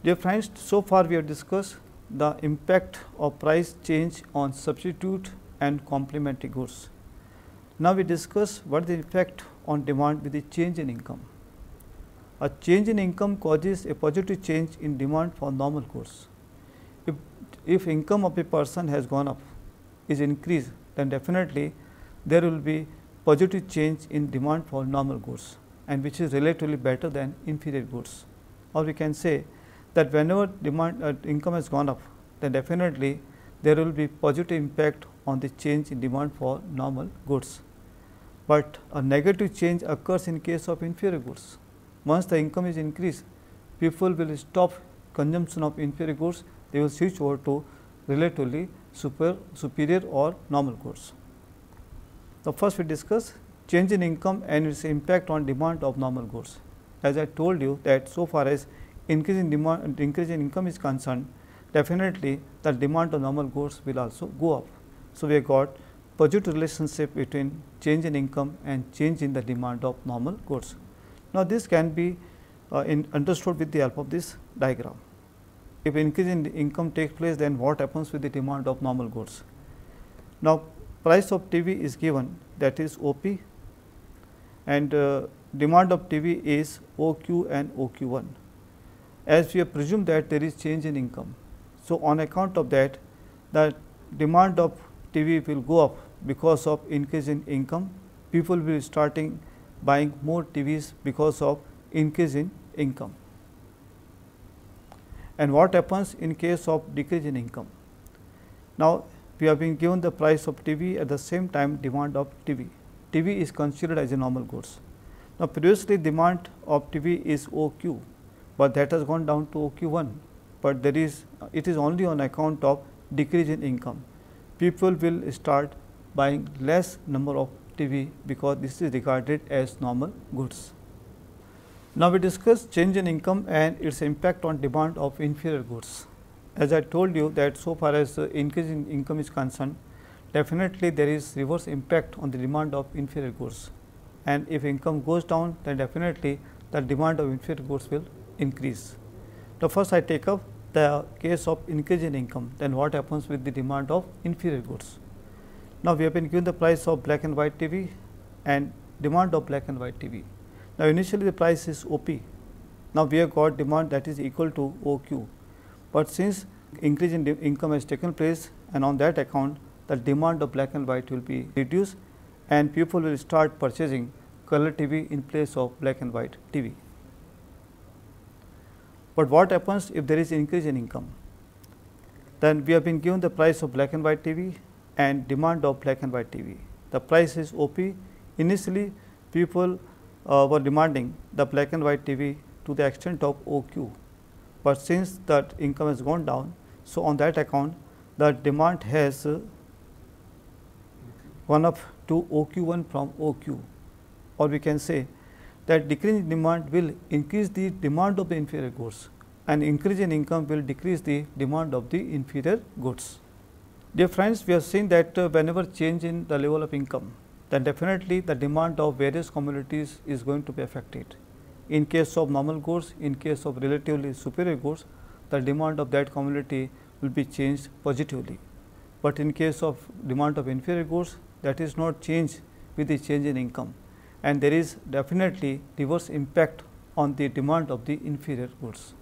Dear friends, so far we have discussed the impact of price change on substitute and complementary goods. Now we discuss what is the effect on demand with the change in income. A change in income causes a positive change in demand for normal goods. If income of a person has gone up, is increased, then definitely there will be positive change in demand for normal goods, and which is relatively better than inferior goods. Or we can say that whenever demand income has gone up, then definitely there will be positive impact on the change in demand for normal goods. But a negative change occurs in case of inferior goods. Once the income is increased, people will stop consumption of inferior goods, they will switch over to relatively superior or normal goods. So, first we discuss change in income and its impact on demand of normal goods. As I told you that so far as increase in income is concerned, definitely the demand of normal goods will also go up. So, we have got positive relationship between change in income and change in the demand of normal goods. Now, this can be understood with the help of this diagram. If increase in income takes place, then what happens with the demand of normal goods? Now, price of TV is given, that is OP, and demand of TV is OQ and OQ1. As we have presumed that there is change in income. So, on account of that, the demand of TV will go up because of increase in income. People will be starting buying more TVs because of increase in income. And what happens in case of decrease in income? Now, we have been given the price of TV, at the same time demand of TV. TV is considered as a normal goods. Now, previously demand of TV is OQ, but that has gone down to OQ1, but it is only on account of decrease in income. People will start buying less number of TV because this is regarded as normal goods. Now, we discuss change in income and its impact on demand of inferior goods. As I told you that so far as increase in income is concerned, definitely there is reverse impact on the demand of inferior goods, and if income goes down, then definitely the demand of inferior goods will increase. Now, first I take up the case of increase in income, then what happens with the demand of inferior goods. Now, we have been given the price of black and white TV and demand of black and white TV. Now, initially the price is OP. Now, we have got demand that is equal to OQ, but since increase in income has taken place, and on that account the demand of black and white will be reduced, and people will start purchasing color TV in place of black and white TV. But what happens if there is increase in income? Then we have been given the price of black and white TV and demand of black and white TV. The price is OP. Initially people were demanding the black and white TV to the extent of OQ, but since that income has gone down, so on that account the demand has gone up to OQ1 from OQ, or we can say that decrease in demand will increase the demand of the inferior goods, and increase in income will decrease the demand of the inferior goods. Dear friends, we have seen that whenever change in the level of income, then definitely the demand of various commodities is going to be affected. In case of normal goods, in case of relatively superior goods, the demand of that commodity will be changed positively. But in case of demand of inferior goods, that is not changed with the change in income, and there is definitely reverse impact on the demand of the inferior goods.